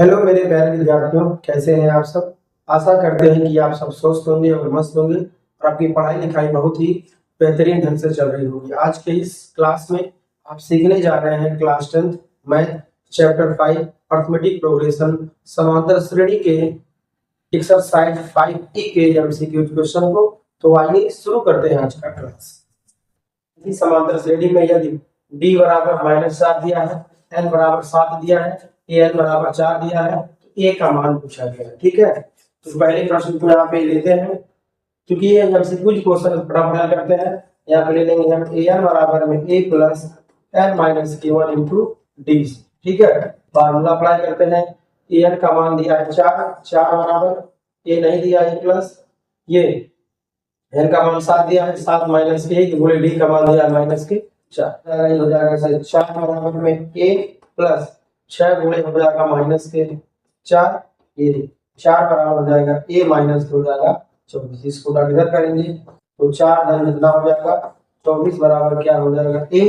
Hello मेरे प्यारे विद्यार्थियों, कैसे हैं आप सब। आशा करते हैं कि आप सब स्वस्थ होंगे और मस्त होंगे और आपकी पढ़ाई लिखाई बहुत ही बेहतरीन ढंग से चल रही होगी। आज के इस क्लास में आप सीखने जा रहे हैं class 10th math chapter 5 arithmetic progression समांतर श्रेणी के एक्सरसाइज 5E के एमसीक्यू क्वेश्चन को। तो आइए शुरू करते हैं आज का क्लास। समांतर श्रेणी में यदि d बराबर -4 दिया है, n बराबर 7 दिया है, an बराबर 4 दिया है, तो a का मान पूछा गया है। ठीक है, तो पहले प्रश्न को यहाँ पे लेते हैं, क्योंकि ये एमसीक्यू क्वेश्चन फटाफट करते हैं। यहाँ पे ले लेंगे हम an बराबर में a plus n minus k1 into D. ठीक है, फार्मूला अप्लाई करते हैं। an का मान दिया है 4 बराबर a नहीं दिया है प्लस ये n का मान 7 दिया है, 7 माइनस के गुणे d का मान दिया है माइनस के 4। ये हो जाएगा 4 बराबर में a प्लस 6 गुणे हो जाएगा माइनस के 4। ये 4 बराबर हो जाएगा a माइनस हो जाएगा 24। इसको इधर करेंगे तो 4 धन कितना हो जाएगा 24 बराबर क्या हो जाएगा a।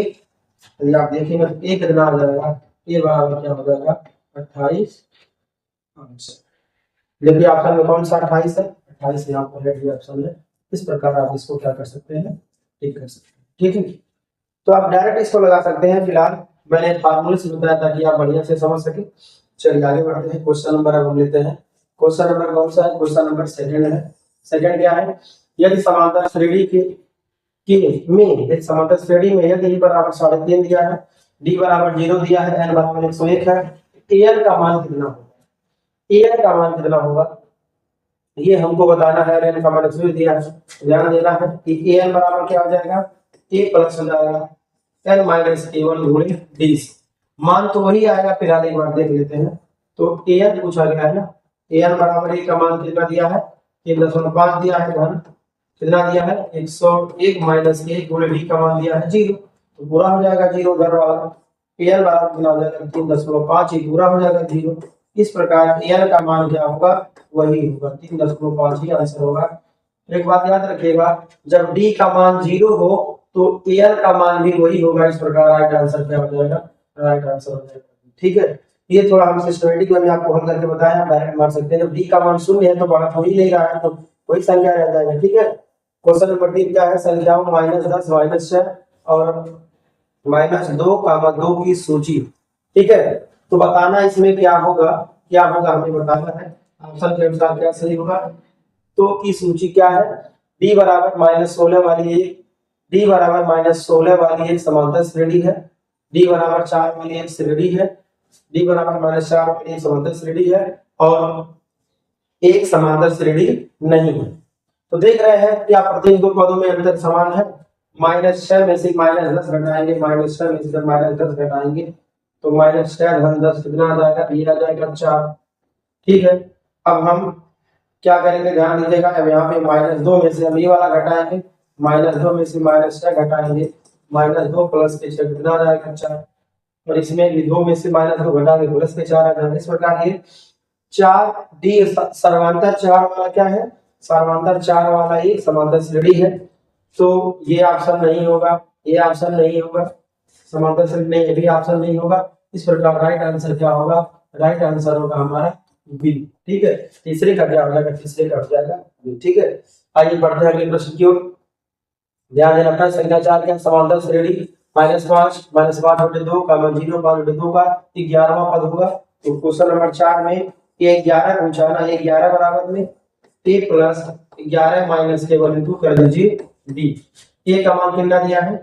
यदि आप देखेंगे तो a कितना हो जाएगा, a बराबर क्या हो जाएगा 28। देखिए ऑप्शन में कौन सा 28 है, 28 यहाँ पर रेड ऑप्शन है। इस प्रकार आप इसको क्या कर सकते हैं, ठीक कर सकते हैं। ठीक है, तो आप डायरेक्ट इसको लगा सकते हैं। फिलहाल मैंने फार्मूले से बताया ताकि आप बढ़िया से समझ सके। चलिए आगे बढ़ते हैं। क्वेश्चन नंबर अब हम लेते हैं। क्वेश्चन नंबर कौन सा है, क्वेश्चन नंबर सेकंड है। सेकंड क्या है, यदि समांतर श्रेणी में समांतर श्रेणी में यदि बराबर 3.5 दिया है, डी बराबर 0 दिया है, एन बराबर 101 है, एन का मान कितना होगा, एन का मान कितना होगा ये हमको बताना है। एन का मान 101 दिया है, ध्यान देना है कि एन बराबर क्या हो जाएगा, ए प्लस हो जाएगा n माइनस k1 गुणे डी। मान तो वही आएगा, फिलहाल एक बार देख लेते हैं। तो an पूछा गया है ना, an बराबर a का मान कितना दिया है 3.5 दिया है, धन कितना दिया है 101 माइनस a गुणे d का मान दिया है 0, तो पूरा हो जाएगा 0 उधर वाला। an बराबर कितना हो जाएगा 3.5, ये पूरा हो जाएगा 0। इस प्रकार an का मान क्या होगा, वही होगा 3.5 ही आंसर होगा। एक बात याद रखिएगा, जब d का मान 0 हो तो एन का मान भी वही होगा। इस प्रकार राइट आंसर क्या हो जाएगा, राइट आंसर हो जाएगा। ठीक है, ये थोड़ा हम सिस्टमैटिक में आपको हल करके बताया, आप डायरेक्ट मार सकते हैं। जब डी का मान 0 है तो बड़ा हो ही नहीं रहा है, तो वही संख्या रह जाएगा। ठीक है, क्वेश्चन नंबर 3 क्या है, संख्याओं -10 -6 और -2 की सूची। ठीक है, तो बताना इसमें क्या होगा, क्या होगा हमें बताना है। ऑप्शन के अनुसार क्या सही होगा, तो की सूची क्या है, डी बराबर -16 वाली एक, डी बराबर -16 वाली एक समांतर श्रेणी है, डी बराबर 4 वाली एक श्रेणी है, डी बराबर -4 वाली एक समांतर श्रेणी है और एक समांतर श्रेणी नहीं है। तो देख रहे हैं क्या प्रत्येक दो पदों में अंतर समान है। -6 में से -10 घटाएंगे, -6 में से -10 घटाएंगे तो -6 धन 10 कितना आ जाएगा, ये आ जाएगा 4। ठीक है, अब हम क्या करेंगे, ध्यान दीजिएगा। अब यहाँ पे -2 में से हम ये वाला घटाएंगे, -2 में से -6 घटाएंगे, -2 प्लस के 6 कितना आ जाएगा 4, और इसमें भी 2 में से -2 घटा के प्लस के 4 आ जाएगा। इस प्रकार ये 4 डी समांतर 4 वाला क्या है, समांतर 4 वाला ये समांतर श्रेणी है, तो ये ऑप्शन नहीं होगा, ये ऑप्शन नहीं होगा, समांतर श्रेणी नहीं, ये भी ऑप्शन नहीं होगा। इस प्रकार राइट आंसर क्या होगा, राइट आंसर होगा हमारा बी। ठीक है, तीसरे का क्या हो जाएगा, तीसरे का हो जाएगा बी। ठीक है, आइए बढ़ते हैं अगले प्रश्न की ओर। ध्यान देना, प्रश्न संख्या 4 क्या, समांतर श्रेणी -5 -5/2 0 5/2 का 11वां पद होगा। तो क्वेश्चन नंबर 4 में ये 11 पूछा ना, ये 11 बराबर में a प्लस 11 माइनस के 1 इंटू कर दीजिए d। a का मान कितना दिया है,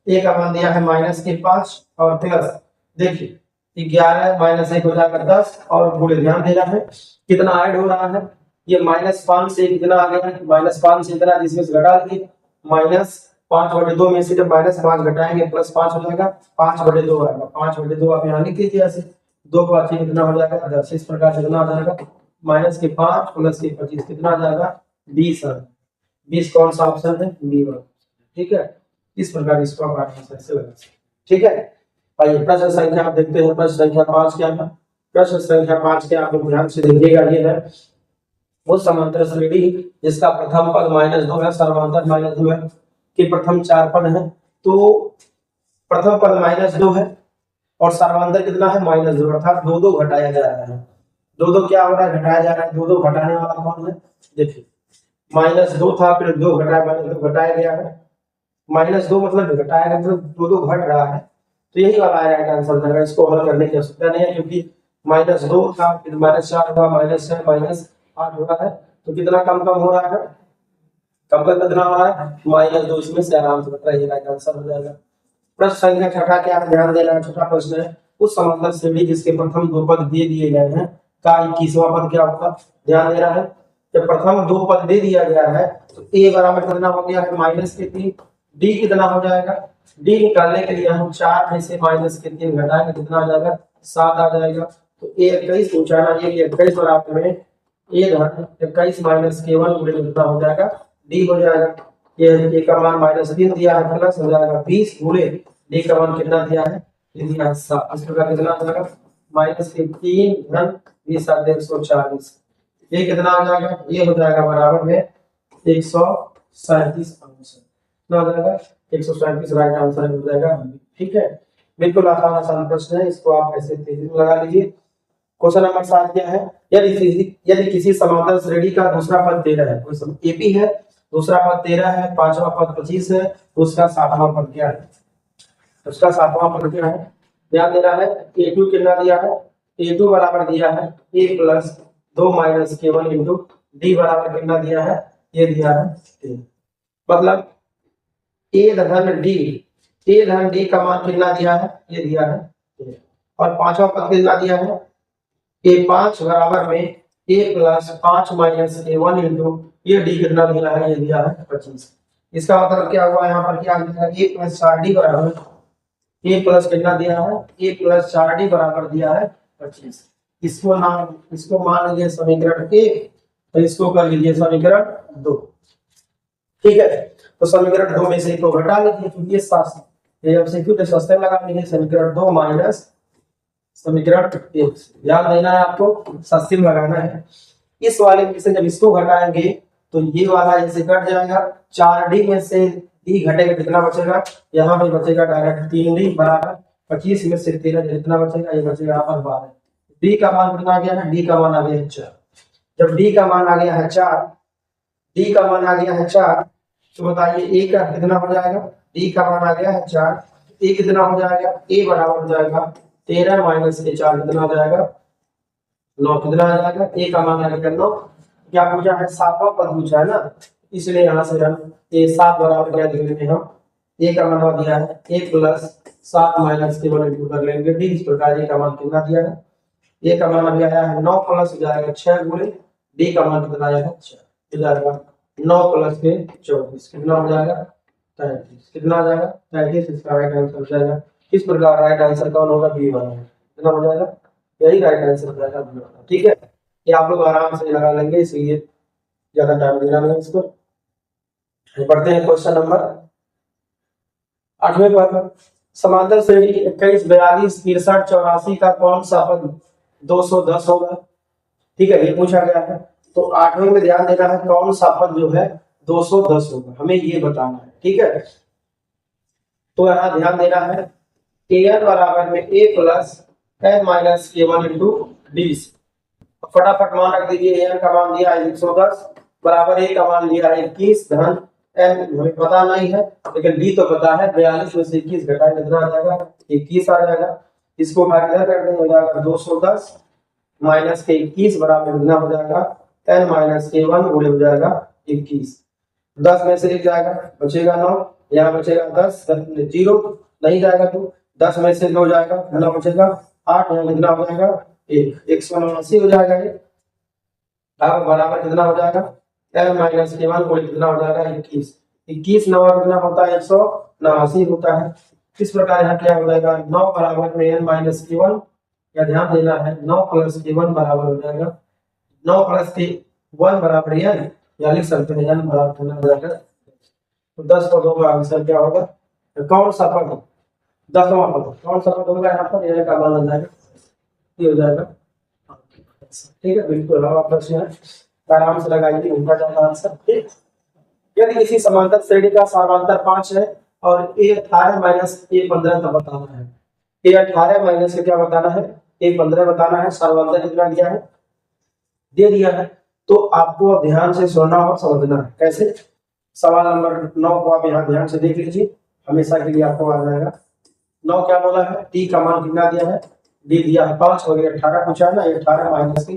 a का मान दिया है -5 और प्लस देखिए 11 माइनस 1 हो जाएगा 10 और गुणे, ध्यान देना है कितना ऐड हो रहा है, ये -5 से कितना आ गया, -5 से इतना, जिसमें से घटा दिए -5/2 में से जब -5 घटाएंगे +5 हो जाएगा, 5/2 आएगा, 5/2 आप यहाँ लिख लीजिए ऐसे, 2 का 5 कितना हो जाएगा 10। इस प्रकार से कितना आ जाएगा -5 प्लस 25 कितना आ जाएगा 20 आ, 20 कौन सा ऑप्शन है, बी वाला। ठीक है, इस प्रकार इसको आप आसानी से लगा सकते हैं। ठीक है, आइए प्रश्न संख्या आप देखते हैं। प्रश्न संख्या 5 क्या है, प्रश्न संख्या 5 के आप ध्यान से देखिएगा। ये है वो समांतर श्रेणी जिसका प्रथम पद -2 है, समांतर -2 है, के प्रथम 4 पद है। तो प्रथम पद -2 है और समांतर कितना है -2, अर्थात 2 घटाया जा रहा है। दो दो क्या हो रहा है, घटाया जा रहा है, दो दो घटाने वाला कौन है, देखिए -2 था, फिर 2 घटाया, -2 घटाया गया है, -2 मतलब घटाया गया, मतलब दो दो घट रहा है, तो यही वाला है राइट आंसर जाएगा। इसको हल करने की आवश्यकता नहीं है, क्योंकि -2 था, फिर -4 हुआ, -6 -8 हो रहा है, तो कितना कम कम हो रहा है, कम कम कितना हो रहा है, -2, इसमें से आराम से बता, ये राइट आंसर हो जाएगा। प्रश्न संख्या छठा क्या है, ध्यान देना है, छठा प्रश्न है, उस समांतर श्रेणी जिसके प्रथम दो पद दे दिए गए हैं का 21वां पद क्या होगा, ध्यान देना है। जब प्रथम दो पद दे दिया गया है तो a बराबर कितना हो गया है, -3, d कितना हो जाएगा, d निकालने के लिए हम 4 में से -3 घटाएंगे, कितना आ जाएगा, 7 आ जाएगा। तो a 21 पूछा ना, ये 21 बराबर में a धन 21 - k1 गुणे कितना हो जाएगा, d हो जाएगा। ये a का मान -3 दिया है, प्लस हो जाएगा 20 गुणे d का मान कितना दिया है, ये दिया है 7। इस प्रकार कितना आ जाएगा, -3 धन 20 7 140, ये कितना आ जाएगा, ये हो जाएगा बराबर में 137 अंश, कितना हो जाएगा, 137 राइट आंसर हो जाएगा। ठीक है, बिल्कुल आसान आसान प्रश्न है, इसको आप ऐसे तेजी में लगा लीजिए। क्वेश्चन नंबर 7 क्या है, यदि किसी समांतर श्रेणी का दूसरा पद 13 है, कोई एपी है, दूसरा पद 13 है, पांचवा पद 25 है, तो उसका सातवां पद क्या है, उसका सातवां पद क्या है, ध्यान देना है। a2 कितना दिया है, a2 बराबर दिया है a plus 2 minus k1 into D बराबर कितना दिया है, ये दिया है 3। मतलब a धन d का मान कितना दिया है, ये दिया है 3। और पांचवा पद कितना दिया है, a5 बराबर में a plus 5 minus k1 into ये d कितना दिया है, ये दिया है 25। इसका मतलब क्या हुआ, यहाँ पर क्या दिया है, a प्लस 4d बराबर a प्लस कितना दिया है, a प्लस 4d बराबर दिया है 25। इसको मान लीजिए समीकरण 1, तो इसको कर लीजिए समीकरण 2। ठीक है, तो समीकरण 2 में से एक को घटा लीजिए, क्योंकि ये सात ये जब से क्यों सस्ते लगा लीजिए, समीकरण 2 माइनस समीकरण 1, ध्यान देना है आपको, सस्तिम लगाना है। इस वाले में से जब इसको घटाएंगे तो ये वाला ऐसे कट जाएगा, 4d में से d घटेगा, कितना बचेगा, यहाँ पे बचेगा डायरेक्ट 3d बराबर 25 में से 13 जितना बचेगा, ये बचेगा यहाँ पर 12। d का मान कितना आ गया है, d का मान आ गया है 4। जब d का मान आ गया है 4, d का मान आ गया है 4, तो बताइए a का कितना हो जाएगा, d का मान आ गया है 4, a कितना हो जाएगा, a बराबर हो जाएगा 13 माइनस के 4 कितना हो जाएगा, 9 कितना आ जाएगा, a का मान आ गया 9। क्या पूछा है, सातवां पद पूछा है ना, इसलिए यहाँ से हम a 7 बराबर क्या लिख लेंगे, हम a का मान दिया है a प्लस 7 माइनस के 1 इंटू कर लेंगे d। इस प्रकार a का मान कितना दिया है, a का मान अभी आया है 9 प्लस हो जाएगा 6 गुणे d का मान कितना आया है 6, हो जाएगा 9 प्लस के 24 कितना हो जाएगा 33, कितना आ जाएगा 33, इसका राइट आंसर हो जाएगा। इस प्रकार राइट आंसर कौन होगा, बी वाला, कितना हो जाएगा, यही राइट आंसर हो जाएगा बी वाला। ठीक है, ये आप लोग आराम से लगा लेंगे, इसलिए ज्यादा टाइम देना नहीं इसको। पढ़ते हैं क्वेश्चन नंबर 8वें पर, समांतर श्रेणी 21 42 63 84 का कौन सा पद 210 होगा। ठीक है, ये पूछा गया है, तो 8वें में ध्यान देना है, कौन सा पद जो है 210 होगा, हमें ये बताना है। ठीक है, तो यहाँ ध्यान देना है, an बराबर में a plus n minus k1 into D. फटाफट मान रख दीजिए, an का मान दिया है 110 बराबर a का मान दिया है 21 धन n हमें पता नहीं है, लेकिन b तो पता है, 42 में से 21 घटाए कितना आ जाएगा, 21 आ जाएगा। इसको भाग इधर कर देंगे, हो जाएगा 210 माइनस के 21 बराबर कितना हो जाएगा, n माइनस k1 गुणे हो जाएगा 21। 10 में से 1 जाएगा, बचेगा 9, यहाँ बचेगा 10, 0 नहीं जाएगा, तो 10 में से 2 जाएगा, कितना बचेगा 8, यहाँ कितना हो जाएगा 1, 189 हो जाएगा। ये अब बराबर कितना हो जाएगा, n माइनस k1 गुणे कितना हो जाएगा 21, 21 9 कितना होता है 189 होता है। इस प्रकार यहाँ क्या हो जाएगा, 9 बराबर में n माइनस k1, या ध्यान देना है 9 प्लस k1 बराबर हो जाएगा 9 प्लस k1 बराबर n, या लिख सकते हैं n बराबर कितना हो जाएगा, तो 10 पदों का आंसर क्या होगा, कौन सा पद 10वां पद कौन सा पद होगा, यहाँ पर n का मान आ जाएगा, ये हो जाएगा। ठीक है, बिल्कुल आप प्रश्न है, आराम से लगाइए, उनका जाएगा आंसर। ठीक, यदि किसी समांतर श्रेणी का सार्वंतर 5 है और a 18 माइनस a 15 का बताना है, a 18 माइनस क्या बताना है, a 15 बताना है, सार्वंतर कितना दिया है दे दिया है। तो आपको अब ध्यान से सुनना और समझना है। कैसे? सवाल नंबर 9 को आप यहाँ ध्यान से देख लीजिए, हमेशा के लिए आपको आ जाएगा। 9 क्या बोला है? टी का मान कितना दिया है? डी दिया है 5 और ये 18 पूछा है ना, ये 18 माइनस के,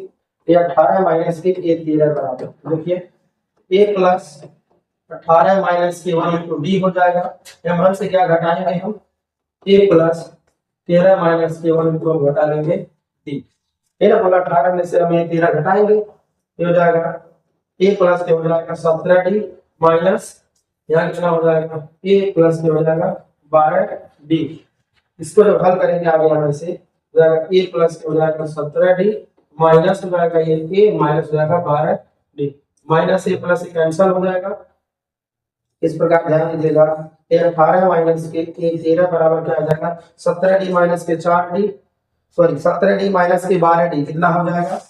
ये 18 माइनस के ये 13 बराबर। देखिए ए प्लस 18 माइनस के 1 इंटू डी हो जाएगा। m1 से क्या घटाएंगे हम? ए प्लस 13 माइनस के 1 इंटू हम घटा लेंगे डी। है ना, बोला 18 में से हम ये 13 घटाएंगे, ये हो जाएगा ए प्लस के हो जाएगा 17 डी माइनस यहाँ कितना हो जाएगा? ए प्लस के हो जाएगा 12 डी। इसको जब हल करेंगे आगे यहाँ से हो जाएगा ए प्लस के हो जाएगा 17 डी माइनस हो जाएगा ये ए माइनस हो जाएगा 12 डी। माइनस ए प्लस कैंसिल हो जाएगा। इस प्रकार ध्यान दीजिएगा, 18 माइनस के 13 बराबर क्या हो जाएगा? 17 डी माइनस के 4 डी, सॉरी 17 डी माइनस के 12 डी कितना हो जाएगा?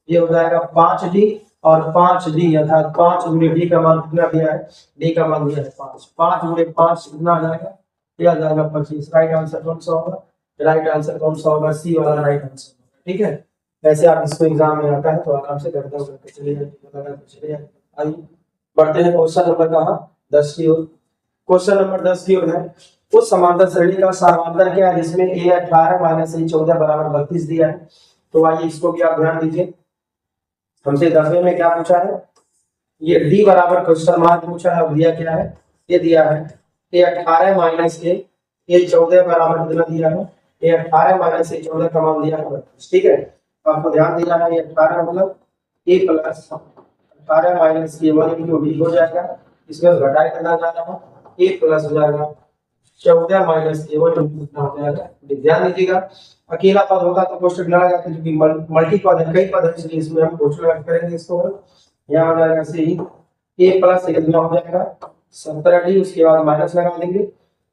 ये हो जाएगा 5 डी और 5 डी अर्थात 5 गुणे डी का मान कितना दिया है? डी का मान दिया है 5। 5 गुणे 5 कितना आ जाएगा? ये आ जाएगा 25। राइट आंसर कौन सा होगा? राइट आंसर कौन सा होगा? सी वाला राइट आंसर होगा। ठीक है, ऐसे आप इसको एग्जाम में आता है तो आराम से करते हो, चलिए आइए बढ़ते हैं क्वेश्चन नंबर कहाँ? 10 की ओर। क्वेश्चन नंबर 10 की ओर है, उस समांतर श्रेणी का समांतर क्या है जिसमें a 18 माइनस a 14 बराबर 32 दिया है। तो आइए इसको भी आप ध्यान दीजिए। हमसे 10वें में क्या पूछा है? ये d बराबर क्वेश्चन मार्क पूछा है। दिया क्या है? ये दिया है a 18 माइनस a 14 बराबर कितना दिया है? a 18 माइनस a 14 का मान दिया है 32। ठीक है, तो आपको ध्यान देना है, ये 18 मतलब a प्लस 18 माइनस के 1 इंटू डी हो जाएगा। इसमें घटाए करना जाना है, a प्लस हो जाएगा 14 माइनस के 1 इंटू कितना हो जाएगा? ध्यान दीजिएगा, अकेला पद होता तो कोष्टक लगा जाता, क्योंकि मल्टी पद है, कई पद है, इसलिए इसमें हम कोष्टक लगा करेंगे। इसको यहाँ हो जाएगा से ही a प्लस कितना हो जाएगा? 17 डी, उसके बाद माइनस लगा देंगे,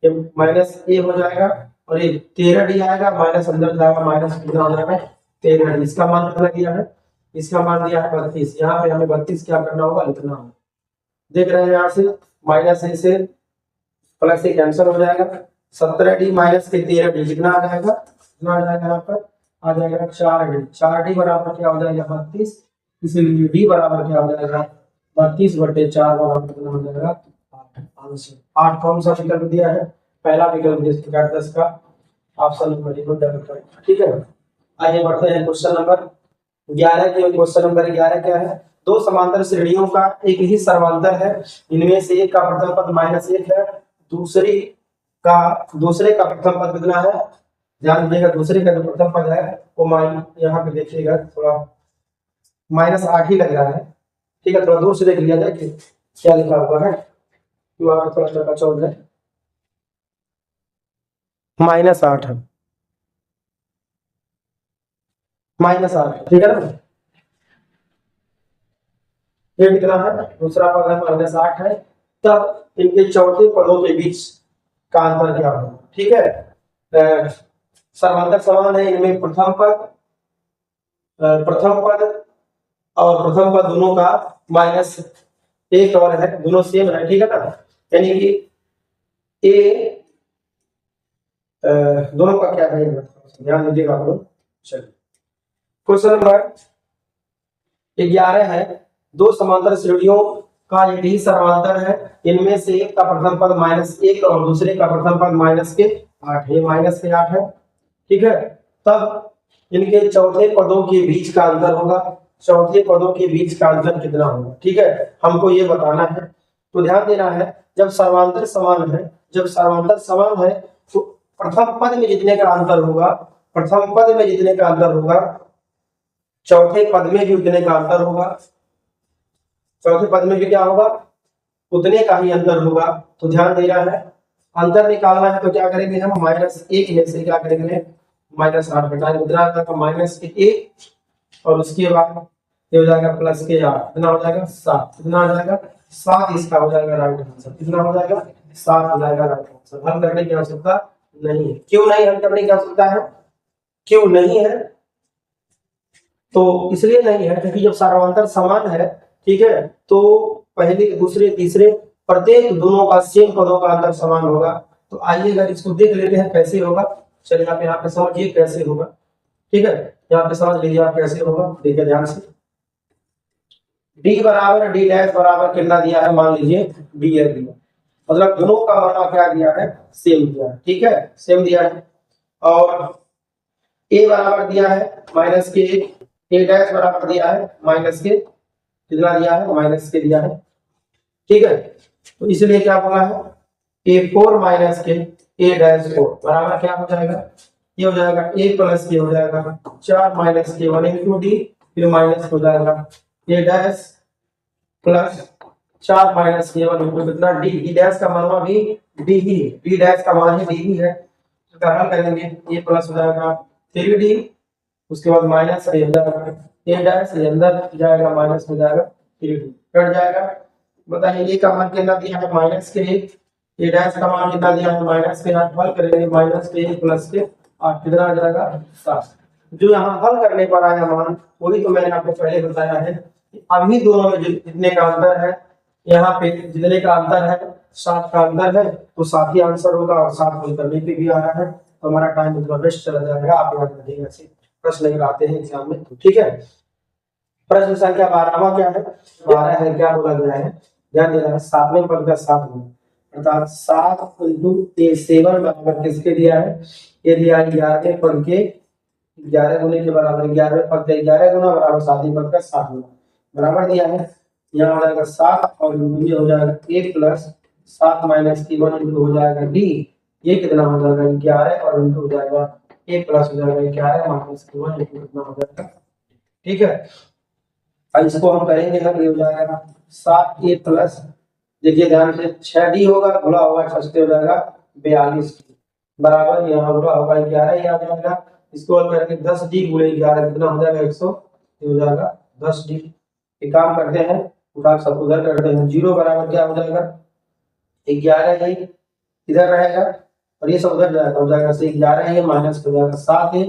ये माइनस a हो जाएगा और ये 13 डी आएगा, माइनस अंदर जाएगा, माइनस कितना हो जाएगा? 13 डी। इसका मान कितना दिया है? इसका मान दिया है 32। यहाँ पे हमें 32 क्या करना होगा? लिखना होगा। देख रहे हैं यहाँ से माइनस ए से प्लस ए कैंसिल हो जाएगा। 17 डी माइनस के 13 डी कितना आ जाएगा? कितना आ जाएगा? यहाँ पर आ जाएगा 4 डी। 4 डी बराबर क्या हो जाएगा? 32। इसलिए डी बराबर क्या हो जाएगा? 32/4 बराबर कितना हो जाएगा? 8। 8 कौन सा विकल्प दिया है? पहला विकल्प 10 का ऑप्शन नंबर डी। ठीक है, आगे बढ़ते हैं क्वेश्चन नंबर 11 की। क्वेश्चन नंबर 11 क्या है? दो समांतर श्रेणियों का एक ही सर्वांतर है, इनमें से एक का प्रथम पद -1 है, दूसरे का प्रथम पद कितना है? ध्यान दीजिएगा, दूसरे का जो प्रथम पद है वो यहाँ पे देखिएगा थोड़ा -8 ही लग रहा है। ठीक है, थोड़ा दूर से देख लिया जाए कि क्या लिखा हुआ है, थोड़ा चौका चौक है, -8 है, -8। ठीक है ना, ये कितना है? दूसरा पद है -8 है। तब इनके चौथे पदों के बीच का अंतर क्या होगा? ठीक है, सर्वांतर समान है, इनमें प्रथम पद और प्रथम पद दोनों का -1 और है, दोनों सेम है। ठीक है ना, यानी कि ए दोनों का क्या है? ध्यान दीजिएगा आप लोग। चलिए क्वेश्चन नंबर 11 है, दो समांतर श्रेणियों का एक ही सर्वांतर है, इनमें से एक का प्रथम पद -1 और दूसरे का प्रथम पद -8 है, -8 है। ठीक है, तब इनके चौथे पदों के बीच का अंतर होगा। चौथे पदों के बीच का अंतर कितना होगा? ठीक है, हमको ये बताना है। तो ध्यान देना है, जब सर्वांतर समान है तो प्रथम पद में जितने का अंतर होगा चौथे पद में भी उतने का अंतर होगा। चौथे पद में भी क्या होगा? उतने का ही अंतर होगा। तो ध्यान देना है, अंतर निकालना है तो क्या करेंगे हम? -1 में से क्या करेंगे? -8 घटाएंगे, कितना आ जाएगा? -1 और उसके बाद ये हो जाएगा +8, कितना हो जाएगा? 7। कितना आ जाएगा? 7 इसका हो जाएगा राइट आंसर। कितना हो जाएगा? 7 हो जाएगा राइट आंसर। हल करने की आवश्यकता नहीं है। क्यों नहीं हल करने की आवश्यकता है? क्यों नहीं है? तो इसलिए नहीं है क्योंकि जब सर्वांतर समान है, ठीक है, तो पहले दूसरे तीसरे प्रत्येक दोनों का सेम पदों का अंतर समान होगा। तो आइए अगर इसको देख लेते हैं कैसे होगा। चलिए आप यहाँ पे समझिए कैसे होगा। ठीक है, यहाँ पे समझ लीजिए आप कैसे होगा, देखिए ध्यान से। डी बराबर डी डैश बराबर कितना दिया है, मान लीजिए डी है दिया, मतलब दोनों का मान क्या दिया है, सेम दिया है, ठीक है, सेम दिया है। और ए बराबर दिया है माइनस के, ए डैश बराबर दिया है माइनस के, कितना दिया है, माइनस के दिया है, ठीक है। तो इसलिए क्या बोला है, ए फोर माइनस के ए डैश फोर बराबर क्या हो जाएगा, ये हो जाएगा ए प्लस के हो जाएगा 4 माइनस के 1 इंटू डी, फिर माइनस हो जाएगा ए डैश प्लस 4 माइनस के 1 इंटू कितना डी, डी डैश का मान भी डी ही, डी डैश का मान ही डी ही है, तो हल करेंगे ए प्लस हो जाएगा 3d, उसके बाद माइनस हो जाएगा ए डैश, ये अंदर जाएगा माइनस हो जाएगा 3d, कट जाएगा। बताइए ए का मान कितना दिया है, माइनस के, ए डैश का मान कितना दिया है, माइनस के, यहाँ हल करेंगे माइनस के प्लस के 8, कितना आ जाएगा 7। जो यहाँ हल करने पर आया मान वही तो मैंने आपको पहले बताया है, अभी दोनों में जितने का अंतर है, यहाँ पे जितने का अंतर है 7 का अंतर है, तो 7 ही आंसर होगा, और 7 हल करने पे भी आ रहा है, तो हमारा टाइम उतना वेस्ट चला जाएगा। आप याद रखिएगा, ऐसे प्रश्न लेकर आते हैं एग्जाम में, ठीक है। प्रश्न संख्या 12वां क्या है, 12 है, क्या बोला गया है, ध्यान देना है, 7वें पद का 7 गुना, अर्थात 7 इंटू 7 बराबर किसके दिया है, ये दिया है 11वें पद के 11 गुने के बराबर, 11वें पद का 11 गुना बराबर 7वें पद का 7 गुना बराबर दिया है। यहाँ हो जाएगा 7 और ये हो जाएगा ए प्लस 7 माइनस की 1 इंटू हो जाएगा डी, ये कितना हो जाएगा 11 और इंटू हो जाएगा ए प्लस हो जाएगा 11 माइनस की 1 इंटू कितना हो जाएगा, ठीक है। अब इसको हम करेंगे ना, ये हो जाएगा 7 ए प्लस, देखिए ध्यान से 6d होगा, गुणा होगा 6 से हो जाएगा 42 बराबर, यहाँ गुणा होगा 11 ही आ जाएगा, इसको हल करके 10d गुणे 11 कितना हो जाएगा 100, ये हो जाएगा 10d। एक काम करते हैं, उठा सब उधर करते हैं, 0 बराबर क्या हो जाएगा 11 ही इधर रहेगा और ये सब उधर जाएगा, हो जाएगा से 11 है माइनस हो जाएगा 7 है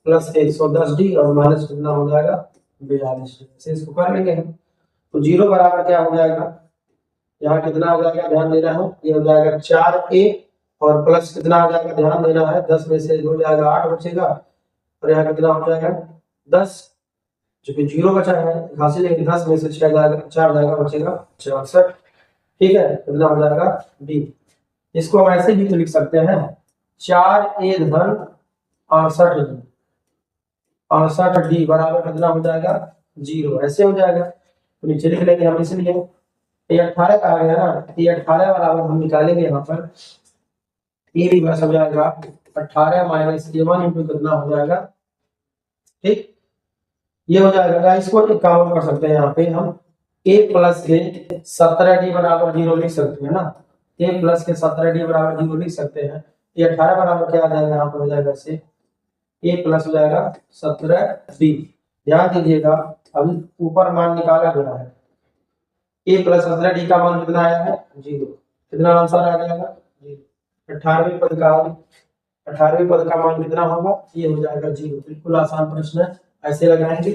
प्लस 110d और माइनस कितना हो जाएगा 42, से इसको कर लेंगे हम। तो 0 बराबर क्या हो जाएगा, यहाँ कितना हो जाएगा, ध्यान देना है, ये हो जाएगा 4a और प्लस कितना आ जाएगा, ध्यान देना है, 10 में से हो जाएगा 8 बचेगा, और यहाँ कितना हो जाएगा 10, जो कि 0 बचा है हासिल है, 10 में से 6 जाएगा 4 जाएगा, बचेगा 64, ठीक है, कितना हो जाएगा d। इसको हम ऐसे भी तो लिख सकते हैं 4a धन 68d बराबर कितना हो जाएगा 0, ऐसे हो जाएगा, तो नीचे लिख लेंगे हम, इसलिए ये 18 का आ गया ना, ये 18 बराबर हम निकालेंगे यहाँ पर, ये भी बस हो जाएगा 18 माइनस 1 इंटू कितना हो जाएगा, ठीक, ये हो जाएगा। इसको एक काम कर सकते हैं, यहाँ पे हम a प्लस के 17d बराबर 0 लिख सकते हैं ना, a प्लस के 17d बराबर 0 लिख सकते हैं, ये 18 बराबर क्या आ जाएगा, यहाँ पर हो जाएगा से a प्लस हो जाएगा 17d, ध्यान दीजिएगा अभी ऊपर मान निकाला गया है, a प्लस 17d का मान कितना आया है 0, कितना आंसर आ जाएगा 0, 18वें पद का 18वें पद का मान कितना होगा, ये हो जाएगा 0। बिल्कुल आसान प्रश्न है, ऐसे लगाएंगे,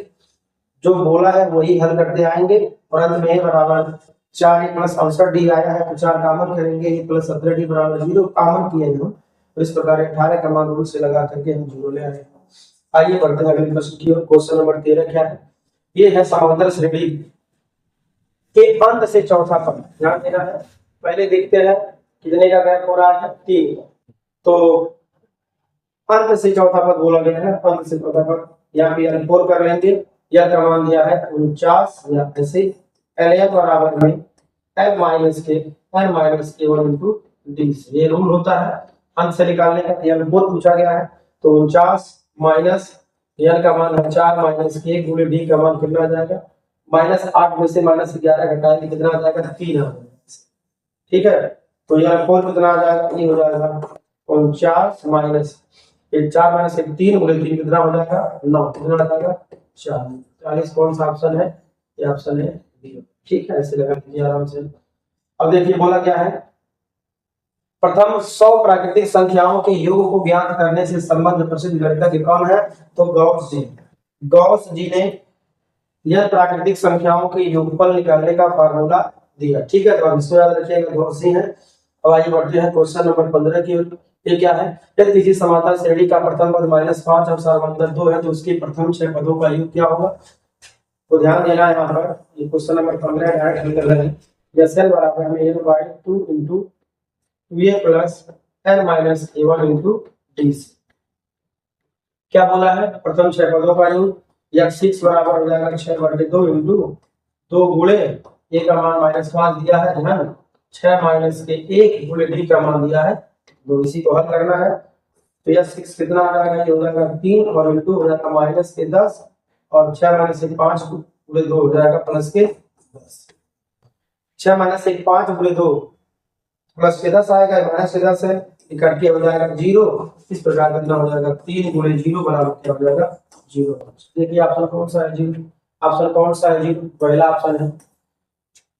जो बोला है वही हल करते आएंगे, और अंत में बराबर 4 प्लस 68d आया है तो 4 कॉमन करेंगे, a प्लस 17d बराबर 0 कॉमन किए हम, तो इस प्रकार 18 का मान रूट से लगा करके हम 0 ले आए। आइए बढ़ते हैं अगले प्रश्न की ओर। क्वेश्चन नंबर 13 क्या है, ये है समांतर श्रेणी के अंत से चौथा पद, ध्यान देना है, पहले देखते हैं कितने का गैप हो रहा है 3, तो अंत से चौथा पद बोला गया है, अंत से चौथा पद, यहाँ पे L4 कर लेंगे, यह का मान दिया है 49, या ऐसे L बराबर में n माइनस के 1 इंटू डी, ये रूल होता है अंत से निकालने का, L4 पूछा गया है, तो 49 माइनस n का मान है 4 माइनस के गुणे डी का मान कितना आ जाएगा, -8 में से -11 घटाएंगे कितना आ जाएगा 3 आ जाएगा, ठीक है। तो यहाँ 4 कितना आ जाएगा, ये हो जाएगा 49 माइनस 4 माइनस 3 गुणे 3 कितना हो जाएगा 9, कितना आ जाएगा 40। कौन सा ऑप्शन है, ये ऑप्शन है डी, ठीक है, ऐसे लगा दीजिए आराम से। अब देखिए बोला क्या है, प्रथम 100 प्राकृतिक संख्याओं के योग को ज्ञात करने से संबंध प्रसिद्ध गणितज्ञ कौन है, तो गॉस जी। गॉस जी ने यह प्राकृतिक संख्याओं के योगफल निकालने का फार्मूला दिया, ठीक है, तो अब इसको याद रखिएगा, गॉस जी है। अब आइए बढ़ते हैं क्वेश्चन नंबर 15 की ओर। ये क्या है, यदि किसी समांतर श्रेणी का प्रथम पद -5 और सारवंतर 2 है तो उसके प्रथम 6 पदों का योग क्या होगा। तो ध्यान देना है यहाँ पर, ये क्वेश्चन नंबर 15 डायरेक्ट हल कर रहे हैं। एल बराबर हमें n by 2 into 2a plus n minus a1 into D. क्या बोला है, प्रथम 6 पदों का योग x6 बराबर हो जाएगा 6/2 इंटू 2 गुणे a का मान -5 दिया है, ध्यान 6 माइनस के 1 गुणे d का मान दिया है 2, इसी को हल करना है। तो यह 6 कितना आ जाएगा, ये हो जाएगा 3 और इंटू हो जाएगा माइनस के 10 और 6 माइनस से 5 गुणे 2 हो जाएगा प्लस के 10। 6 माइनस से 5 गुणे 2 प्लस के 10 आएगा, माइनस के 10 है, इकट्ठे हो जाएगा 0। इस प्रकार कितना हो जाएगा 3 गुणे 0 बराबर क्या हो जाएगा 0। देखिए ऑप्शन कौन सा है 0, ऑप्शन कौन सा है 0, पहला ऑप्शन है,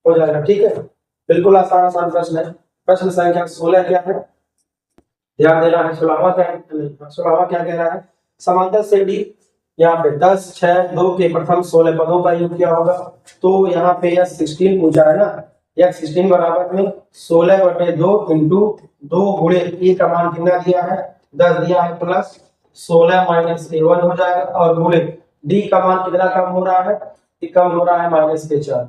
हो जाएगा। ठीक है, बिल्कुल आसान आसान प्रश्न है। प्रश्न संख्या 16 क्या है, ध्यान देना है। 16वां क्या कह रहा है, समांतर श्रेणी यहाँ पे 10 6 2 के प्रथम 16 पदों का योग क्या होगा। तो यहाँ पे यह 16 पूछा है ना, यह 16 बराबर में 16/2 इंटू 2 गुणे ए का मान कितना दिया है 10 दिया है, प्लस 16 माइनस a1 हो जाएगा और गुणे डी का मान कितना कम हो रहा है, कम हो रहा है -4।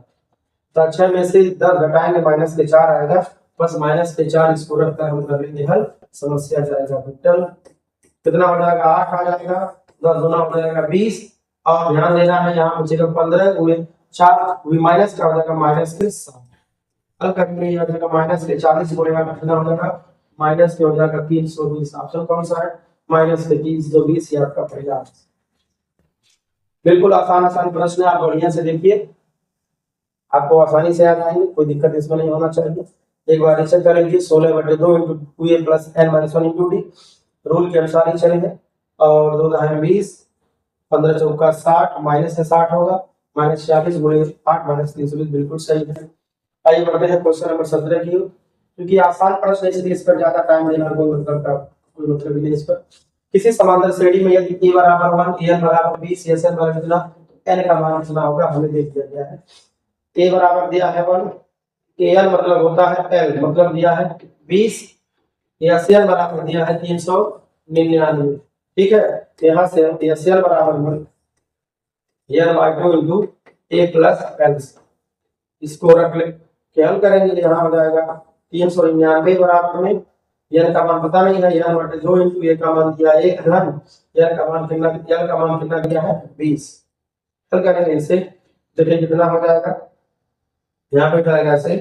तो 6 में से 10 घटाएंगे -4 आएगा, बस -4 इसको रखकर हम कर लेंगे हल, समस्या जाएगा टोटल कितना हो जाएगा 8 आ जाएगा, 10 गुना हो जाएगा 20 और ध्यान देना है यहाँ बचेगा 15 गुणे 4 माइनस का हो जाएगा -7। हल करेंगे ये हो जाएगा -40 गुणे कितना हो जाएगा माइनस के हो जाएगा 320। ऑप्शन कौन सा है -320, ये आपका पहला। बिल्कुल आसान आसान प्रश्न है, आप बढ़िया से देखिए, आपको आसानी से याद आएंगे, कोई दिक्कत इसमें नहीं होना चाहिए। एक बार रीचेक कर लीजिए 16/2 into 2a plus n minus 1 into D, rule के अनुसार ही चलेंगे। और 2 दाएं 20, 15 चौका 60, माइनस से 60 होगा, -40 गुणे 8 -320, बिल्कुल सही है। आइए बढ़ते हैं क्वेश्चन नंबर 17 की, क्योंकि आसान प्रश्न है इसलिए इस पर ज्यादा टाइम देना कोई मतलब नहीं इस पर। किसी समांतर श्रेणी में यदि a बराबर 1 an बराबर 20 sn बराबर कितना, n का मान कितना होगा हमें देख दिया गया है। a बराबर दिया है 1, an मतलब होता है l मतलब दिया है 20, sn बराबर दिया है 399। ठीक है, यहाँ से sn बराबर n/2 into a plus l, इसको रख ले क्या हल करेंगे, यहाँ हो जाएगा 399 बराबर में n का मान पता नहीं है, n/2 इंटू a का मान दिया 1 है, l का मान कितना दिया है 20। हल करेंगे इसे, देखिए कितना हो जाएगा, यहाँ पे जाएगा ऐसे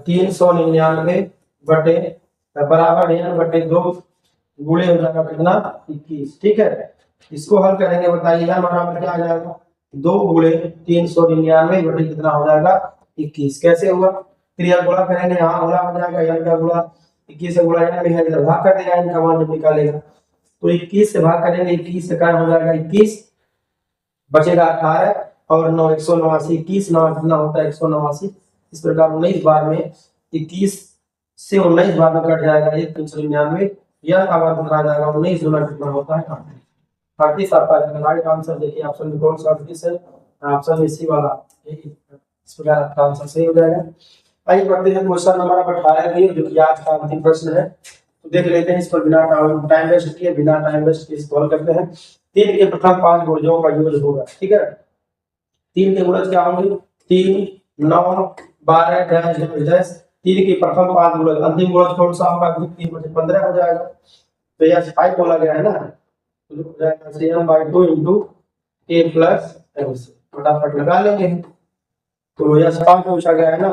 399 बटे बराबर n/2 गुणे हो जाएगा कितना 21। ठीक है, इसको हल करेंगे, बताइए n बराबर क्या आ जाएगा 2 गुणे 399 बटे कितना हो जाएगा 21। कैसे हुआ, क्रिया गुणा करेंगे, यहाँ गुणा हो जाएगा n का गुणा 21 से गुणा n में है, इधर भाग कर देगा, n का मान जब निकालेगा तो 21 से भाग करेंगे, 21 से क्या हो जाएगा 21, बचेगा 18 और 9 189, 21 9 कितना होता है 189। इस प्रकार 19 बार में 21 से 19 बार में कट जाएगा 399, यह का मान कितना आ जाएगा 19 गुना कितना होता है 38। आपका राइट आंसर देखिए ऑप्शन में कौन सा 38 है, ऑप्शन सी वाला, इस प्रकार आपका आंसर सही हो जाएगा। आइए बढ़ते हैं क्वेश्चन नंबर 18 की, जो कि आज का अंतिम प्रश्न है। तो देख लेते हैं इस पर बिना टाइम वेस्ट किए इसको हल करते हैं। 3 के प्रथम 5 गुणजों का योग होगा। ठीक है, 3 के गुणज क्या होंगे 3 9 12 10 3 के प्रथम 5 गुणज, अंतिम गुणज कौन सा होगा 3 में से 15 हो जाएगा। तो यह 5 बोला गया है ना, तो हो जाएगा n/2 into a plus l, फटाफट लगा लेंगे। तो यह 5 पूछा गया है ना,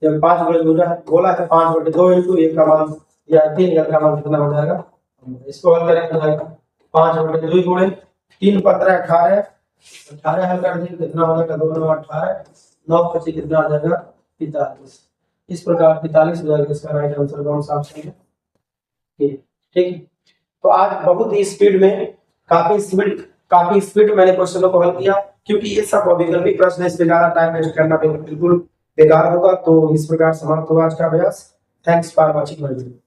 जब 5 गुणज बोला है 5/2 इंटू a का मान या 3 का मान कितना हो जाएगा, इसको हल करेंगे 5/2 गुणे 3 15 18 हल कर देंगे, कितना हो जाएगा 2 9 18, 9 25 कितना आ जाएगा 45। इस प्रकार 45 हो जाएगा इसका राइट आंसर कौन सा ऑप्शन है। ठीक, तो आज बहुत ही स्पीड में काफी स्पीड मैंने क्वेश्चनों को हल किया, क्योंकि ये सब वैकल्पिक प्रश्न है, इस पे ज्यादा टाइम वेस्ट करना बिल्कुल बेकार होगा। तो इस प्रकार समाप्त हुआ आज का अभ्यास। Thanks for watching my video.